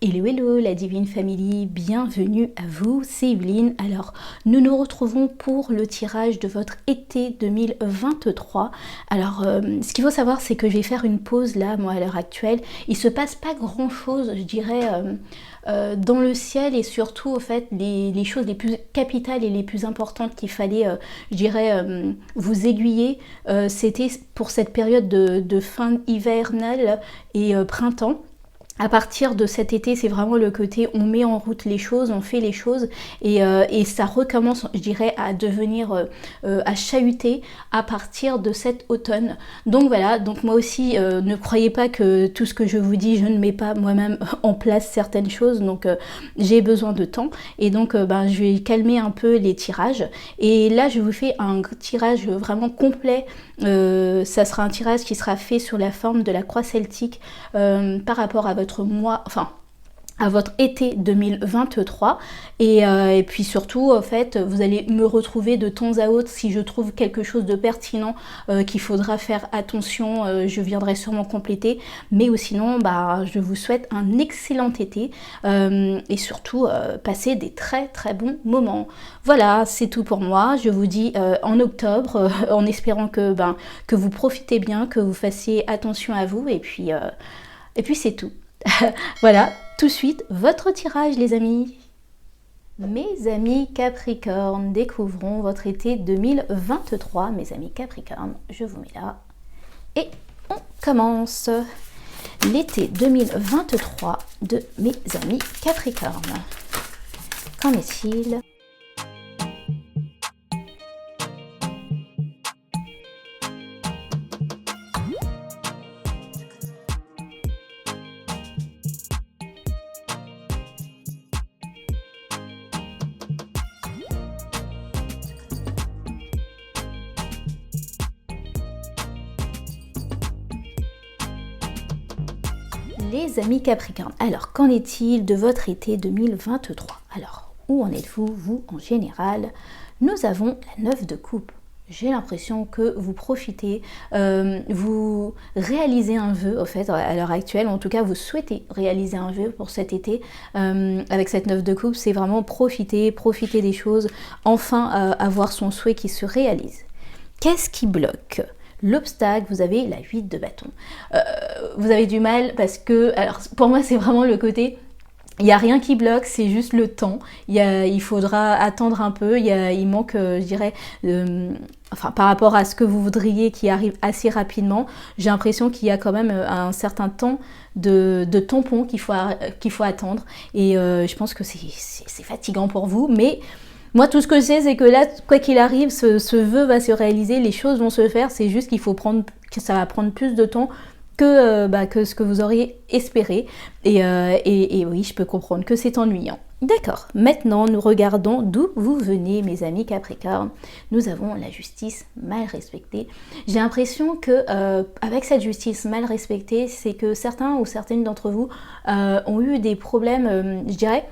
Hello hello la Divine Family, bienvenue à vous, c'est Evelyne. Alors nous nous retrouvons pour le tirage de votre été 2023. Alors ce qu'il faut savoir c'est que je vais faire une pause là, moi à l'heure actuelle. Il se passe pas grand chose je dirais dans le ciel et surtout au fait les choses les plus capitales et les plus importantes qu'il fallait je dirais vous aiguiller. C'était pour cette période de fin hivernale et printemps. À partir de cet été, c'est vraiment le côté on met en route les choses, on fait les choses et ça recommence, je dirais, à devenir, à chahuter à partir de cet automne. Donc voilà, donc moi aussi, ne croyez pas que tout ce que je vous dis, je ne mets pas moi-même en place certaines choses, donc j'ai besoin de temps et donc je vais calmer un peu les tirages. Et là, je vous fais un tirage vraiment complet. Ça sera un tirage qui sera fait sur la forme de la croix celtique par rapport à votre mois, enfin à votre été 2023 et puis surtout en fait vous allez me retrouver de temps à autre si je trouve quelque chose de pertinent qu'il faudra faire attention, je viendrai sûrement compléter, mais ou sinon je vous souhaite un excellent été et surtout passer des très très bons moments. Voilà, c'est tout pour moi, je vous dis en octobre en espérant que vous profitez bien, que vous fassiez attention à vous et puis c'est tout. Voilà, tout de suite, votre tirage les amis. Mes amis Capricorne, découvrons votre été 2023. Mes amis Capricorne, je vous mets là. Et on commence l'été 2023 de mes amis Capricorne. Qu'en est-il ? Les amis Capricorne, alors qu'en est-il de votre été 2023? Alors, où en êtes-vous, vous, en général? Nous avons la 9 de coupe. J'ai l'impression que vous profitez, vous réalisez un vœu, au fait, à l'heure actuelle, en tout cas, vous souhaitez réaliser un vœu pour cet été. Avec cette 9 de coupe, c'est vraiment profiter des choses, enfin avoir son souhait qui se réalise. Qu'est-ce qui bloque ? L'obstacle, vous avez la 8 de bâton. Vous avez du mal parce que, alors pour moi c'est vraiment le côté, il n'y a rien qui bloque, c'est juste le temps. Il faudra attendre un peu, il manque, je dirais, par rapport à ce que vous voudriez qui arrive assez rapidement, j'ai l'impression qu'il y a quand même un certain temps de tampon qu'il faut attendre. Et je pense que c'est fatigant pour vous, mais... Moi, tout ce que je sais, c'est que là, quoi qu'il arrive, ce vœu va se réaliser, les choses vont se faire, c'est juste que ça va prendre plus de temps que ce que vous auriez espéré. Et oui, je peux comprendre que c'est ennuyant. D'accord, maintenant nous regardons d'où vous venez, mes amis Capricorne. Nous avons la justice mal respectée. J'ai l'impression que avec cette justice mal respectée, c'est que certains ou certaines d'entre vous ont eu des problèmes, je dirais,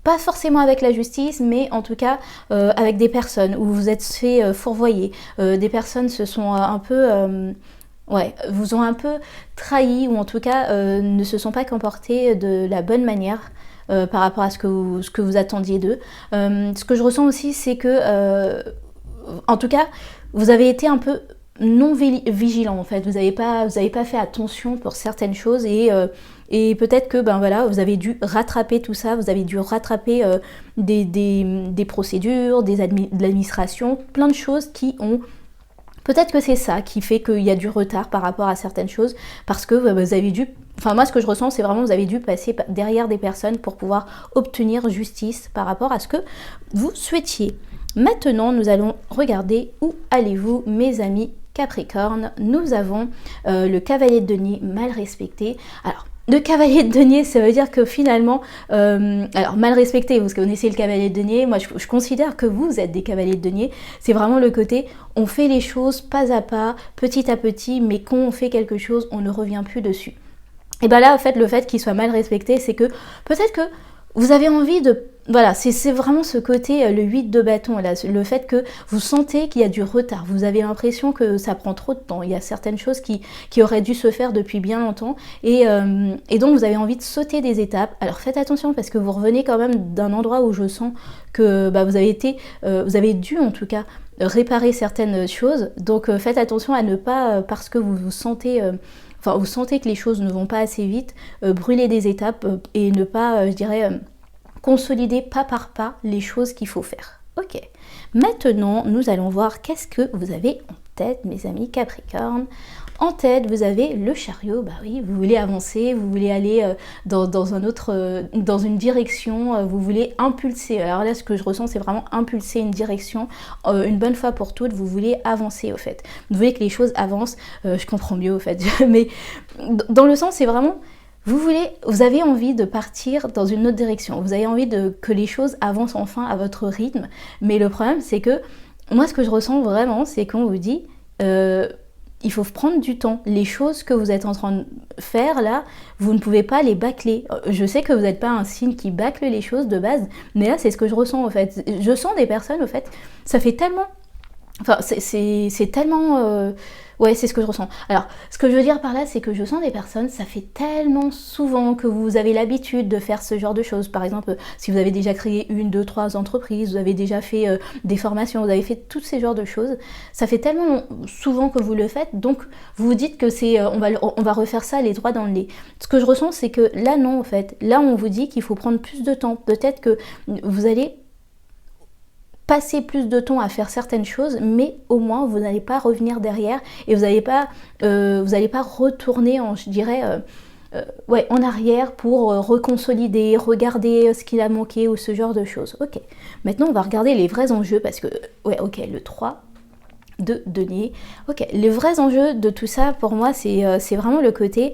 pas forcément avec la justice, mais en tout cas avec des personnes où vous êtes fait fourvoyer. Des personnes se sont un peu... vous ont un peu trahi ou en tout cas ne se sont pas comportés de la bonne manière par rapport à ce que vous attendiez d'eux. Ce que je ressens aussi, c'est que, en tout cas, vous avez été un peu non vigilant en fait. Vous n'avez pas fait attention pour certaines choses et peut-être que vous avez dû rattraper tout ça, vous avez dû rattraper des procédures, de l'administration, plein de choses qui ont... Peut-être que c'est ça qui fait qu'il y a du retard par rapport à certaines choses, parce que vous avez dû... Enfin moi ce que je ressens c'est vraiment vous avez dû passer derrière des personnes pour pouvoir obtenir justice par rapport à ce que vous souhaitiez. Maintenant nous allons regarder où allez-vous mes amis Capricorne. Nous avons le cavalier de denier mal respecté. Alors le cavalier de denier, ça veut dire que finalement, alors mal respecté, vous connaissez le cavalier de denier, moi je considère que vous êtes des cavaliers de denier, c'est vraiment le côté, on fait les choses pas à pas, petit à petit, mais quand on fait quelque chose, on ne revient plus dessus. Et là, en fait, le fait qu'il soit mal respecté, c'est que peut-être que vous avez envie voilà, c'est vraiment ce côté, le 8 de bâton, là, le fait que vous sentez qu'il y a du retard, vous avez l'impression que ça prend trop de temps, il y a certaines choses qui auraient dû se faire depuis bien longtemps, et donc vous avez envie de sauter des étapes. Alors faites attention parce que vous revenez quand même d'un endroit où je sens que bah, vous avez dû en tout cas réparer certaines choses, donc faites attention à ne pas, parce que vous sentez que les choses ne vont pas assez vite, brûler des étapes et ne pas, je dirais, consolider pas par pas les choses qu'il faut faire. Ok, maintenant nous allons voir qu'est-ce que vous avez en tête, mes amis Capricorne. En tête, vous avez le chariot, bah oui, vous voulez avancer, vous voulez aller dans une direction, vous voulez impulser. Alors là, ce que je ressens, c'est vraiment impulser une direction, une bonne fois pour toutes, vous voulez avancer au fait. Vous voulez que les choses avancent, je comprends mieux au fait, mais dans le sens, c'est vraiment... Vous avez envie de partir dans une autre direction, vous avez envie que les choses avancent enfin à votre rythme, mais le problème c'est que, moi ce que je ressens vraiment, c'est qu'on vous dit, il faut prendre du temps, les choses que vous êtes en train de faire là, vous ne pouvez pas les bâcler. Je sais que vous n'êtes pas un signe qui bâcle les choses de base, mais là c'est ce que je ressens en fait, je sens des personnes au fait, ça fait tellement... Enfin, c'est tellement... Ouais, c'est ce que je ressens. Alors, ce que je veux dire par là, c'est que je sens des personnes, ça fait tellement souvent que vous avez l'habitude de faire ce genre de choses. Par exemple, si vous avez déjà créé 1, 2, 3 entreprises, vous avez déjà fait des formations, vous avez fait tous ces genres de choses, ça fait tellement souvent que vous le faites, donc vous vous dites que c'est, on va refaire ça les droits dans le nez. Ce que je ressens, c'est que là, non, en fait. Là, on vous dit qu'il faut prendre plus de temps. Peut-être que vous allez passer plus de temps à faire certaines choses, mais au moins vous n'allez pas revenir derrière et vous n'allez pas retourner je dirais en arrière pour reconsolider, regarder ce qu'il a manqué ou ce genre de choses. Ok, maintenant on va regarder les vrais enjeux parce que le 3 de denier. Ok, les vrais enjeux de tout ça pour moi c'est vraiment le côté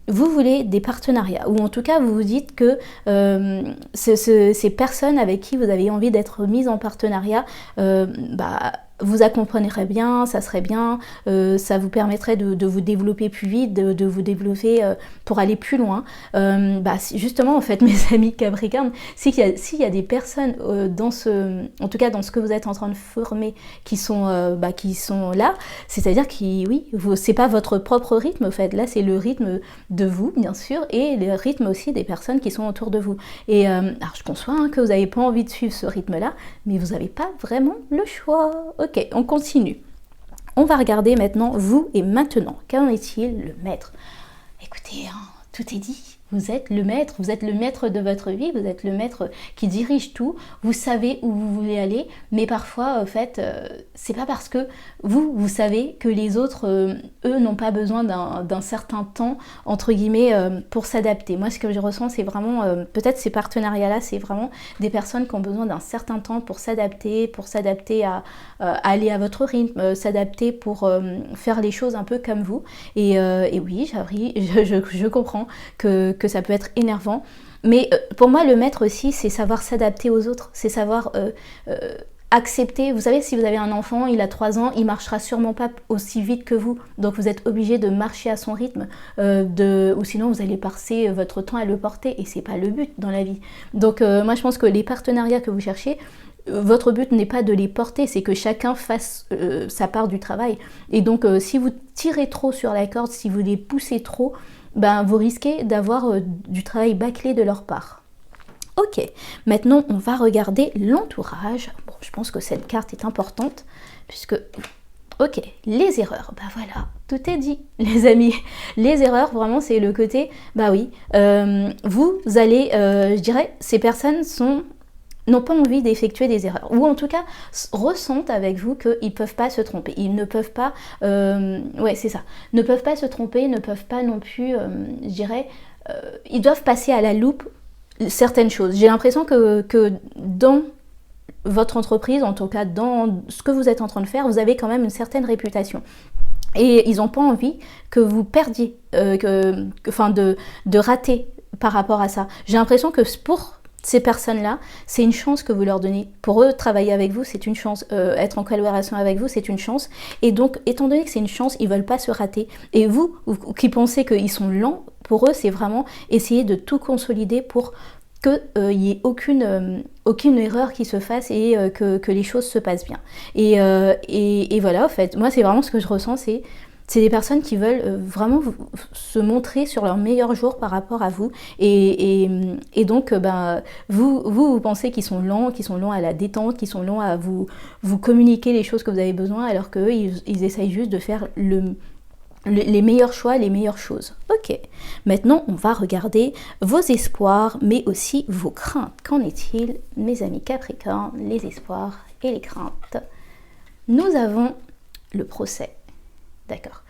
vous voulez des partenariats, ou en tout cas vous vous dites que ces personnes avec qui vous avez envie d'être mises en partenariat, vous accompagnerez bien, ça serait bien, ça vous permettrait de vous développer plus vite, de vous développer pour aller plus loin. Justement en fait mes amis Capricorne, s'il y a des personnes en tout cas dans ce que vous êtes en train de former qui sont là, c'est-à-dire c'est pas votre propre rythme en fait, là c'est le rythme de vous bien sûr et le rythme aussi des personnes qui sont autour de vous. Et alors je conçois que vous n'avez pas envie de suivre ce rythme là, mais vous n'avez pas vraiment le choix. Ok, on continue. On va regarder maintenant vous et maintenant. Qu'en est-il le maître? Écoutez, tout est dit. Vous êtes le maître de votre vie, vous êtes le maître qui dirige tout, vous savez où vous voulez aller, mais parfois, en fait, c'est pas parce que vous savez que les autres, eux, n'ont pas besoin d'un certain temps, entre guillemets, pour s'adapter. Moi, ce que je ressens, c'est vraiment, peut-être ces partenariats-là, c'est vraiment des personnes qui ont besoin d'un certain temps pour s'adapter à aller à votre rythme, s'adapter pour faire les choses un peu comme vous. Et oui, je comprends que ça peut être énervant, mais pour moi le maître aussi c'est savoir s'adapter aux autres, c'est savoir accepter. Vous savez, si vous avez un enfant, il a 3 ans, il marchera sûrement pas aussi vite que vous, donc vous êtes obligé de marcher à son rythme, ou sinon vous allez passer votre temps à le porter et c'est pas le but dans la vie. Donc moi je pense que les partenariats que vous cherchez, votre but n'est pas de les porter, c'est que chacun fasse sa part du travail. Et donc si vous tirez trop sur la corde, si vous les poussez trop, vous risquez d'avoir du travail bâclé de leur part. Ok, maintenant on va regarder l'entourage. Bon, je pense que cette carte est importante, puisque... Ok, les erreurs, voilà, tout est dit, les amis. Les erreurs, vraiment, c'est le côté, vous allez, je dirais, ces personnes n'ont pas envie d'effectuer des erreurs, ou en tout cas ressentent avec vous qu'ils ne peuvent pas se tromper, ils ne peuvent pas, ne peuvent pas se tromper, ne peuvent pas non plus, je dirais, ils doivent passer à la loupe certaines choses. J'ai l'impression que dans votre entreprise, en tout cas dans ce que vous êtes en train de faire, vous avez quand même une certaine réputation. Et ils n'ont pas envie que vous perdiez, de rater par rapport à ça. J'ai l'impression que pour ces personnes-là, c'est une chance que vous leur donnez. Pour eux, travailler avec vous, c'est une chance. Être en collaboration avec vous, c'est une chance. Et donc, étant donné que c'est une chance, ils ne veulent pas se rater. Et vous qui pensez qu'ils sont lents, pour eux, c'est vraiment essayer de tout consolider pour qu'il n'y ait aucune erreur qui se fasse et que les choses se passent bien. Et voilà, en fait, moi c'est vraiment ce que je ressens, c'est des personnes qui veulent vraiment se montrer sur leur meilleur jour par rapport à vous. Et donc, vous pensez qu'ils sont lents à la détente, qu'ils sont lents à vous communiquer les choses que vous avez besoin, alors qu'eux, ils essayent juste de faire les meilleurs choix, les meilleures choses. Ok, maintenant on va regarder vos espoirs, mais aussi vos craintes. Qu'en est-il, mes amis Capricorne, les espoirs et les craintes? Nous avons le procès. D'accord.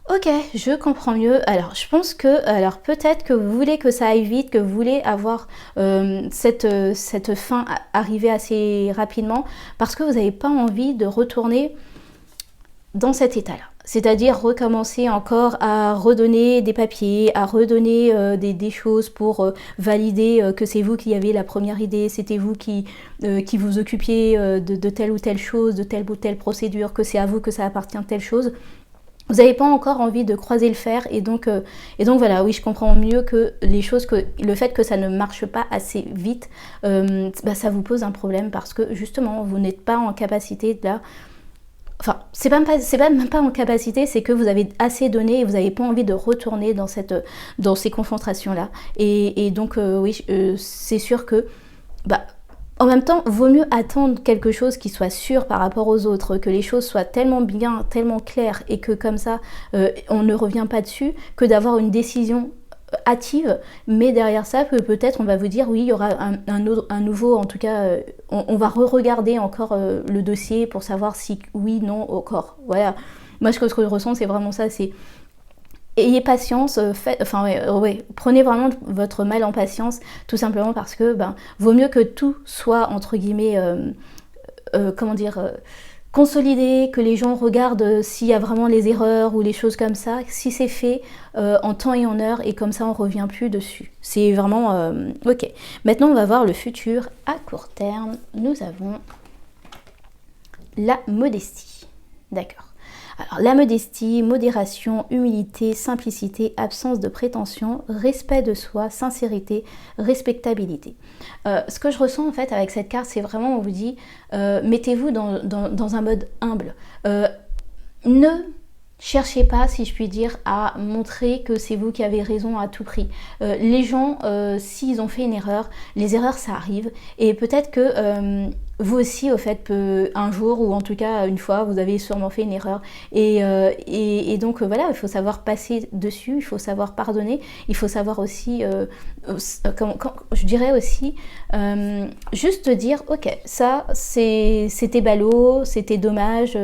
Ok, je comprends mieux. Alors, je pense que, peut-être que vous voulez que ça aille vite, que vous voulez avoir cette fin arriver assez rapidement, parce que vous n'avez pas envie de retourner dans cet état-là. C'est-à-dire recommencer encore à redonner des papiers, à redonner des choses pour valider que c'est vous qui avez la première idée, c'était vous qui vous occupiez de telle ou telle chose, de telle ou telle procédure, que c'est à vous que ça appartient telle chose. Vous n'avez pas encore envie de croiser le fer et donc voilà, oui, je comprends mieux que le fait que ça ne marche pas assez vite, ça vous pose un problème parce que justement, vous n'êtes pas en capacité de là. Enfin, c'est même pas en capacité, c'est que vous avez assez donné et vous n'avez pas envie de retourner dans ces confrontations-là. Et donc, oui, c'est sûr que, en même temps, vaut mieux attendre quelque chose qui soit sûr par rapport aux autres, que les choses soient tellement bien, tellement claires et que comme ça, on ne revient pas dessus, que d'avoir une décision hâtive, mais derrière ça, peut-être on va vous dire oui, il y aura un nouveau, en tout cas, on va re-regarder encore le dossier pour savoir si oui, non, encore. Voilà. Moi, ce que je ressens, c'est vraiment ça, c'est ayez patience, prenez vraiment votre mal en patience, tout simplement parce que vaut mieux que tout soit entre guillemets, consolidé, que les gens regardent s'il y a vraiment les erreurs ou les choses comme ça, si c'est fait en temps et en heure, et comme ça on revient plus dessus. C'est vraiment ok. Maintenant on va voir le futur à court terme. Nous avons la modestie. D'accord. Alors la modestie, modération, humilité, simplicité, absence de prétention, respect de soi, sincérité, respectabilité. Ce que je ressens en fait avec cette carte, c'est vraiment, on vous dit, mettez-vous dans un mode humble. Ne cherchez pas, si je puis dire, à montrer que c'est vous qui avez raison à tout prix. Les gens, s'ils ont fait une erreur, les erreurs ça arrive, et peut-être que vous aussi, au fait, un jour, ou en tout cas une fois, vous avez sûrement fait une erreur. Et donc, voilà, il faut savoir passer dessus, il faut savoir pardonner, il faut savoir aussi, je dirais aussi, juste dire, ok, ça, c'était ballot, c'était dommage,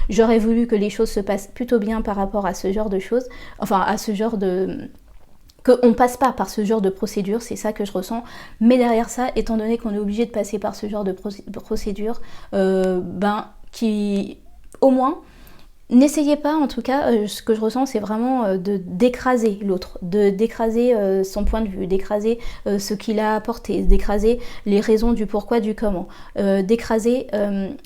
j'aurais voulu que les choses se passent plutôt bien par rapport à ce genre de choses, enfin, à ce genre de... qu'on ne passe pas par ce genre de procédure, c'est ça que je ressens. Mais derrière ça, étant donné qu'on est obligé de passer par ce genre de procédure, qui, au moins, n'essayez pas, en tout cas, ce que je ressens, c'est vraiment d'écraser l'autre, d'écraser son point de vue, d'écraser ce qu'il a apporté, d'écraser les raisons du pourquoi, du comment, d'écraser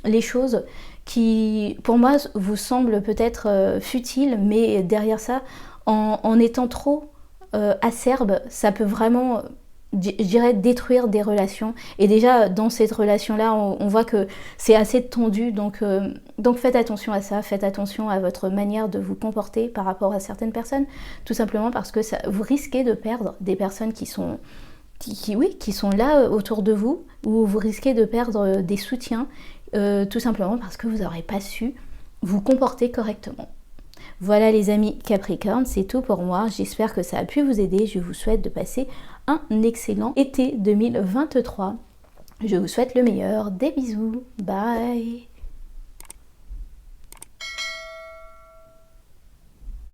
les choses qui, pour moi, vous semblent peut-être futiles, mais derrière ça, en étant trop acerbe, ça peut vraiment, je dirais, détruire des relations. Et déjà, dans cette relation-là, on voit que c'est assez tendu. Donc faites attention à ça. Faites attention à votre manière de vous comporter par rapport à certaines personnes. Tout simplement parce que vous risquez de perdre des personnes qui sont là autour de vous. Ou vous risquez de perdre des soutiens. Tout simplement parce que vous n'aurez pas su vous comporter correctement. Voilà les amis Capricorne, c'est tout pour moi. J'espère que ça a pu vous aider. Je vous souhaite de passer un excellent été 2023. Je vous souhaite le meilleur. Des bisous. Bye.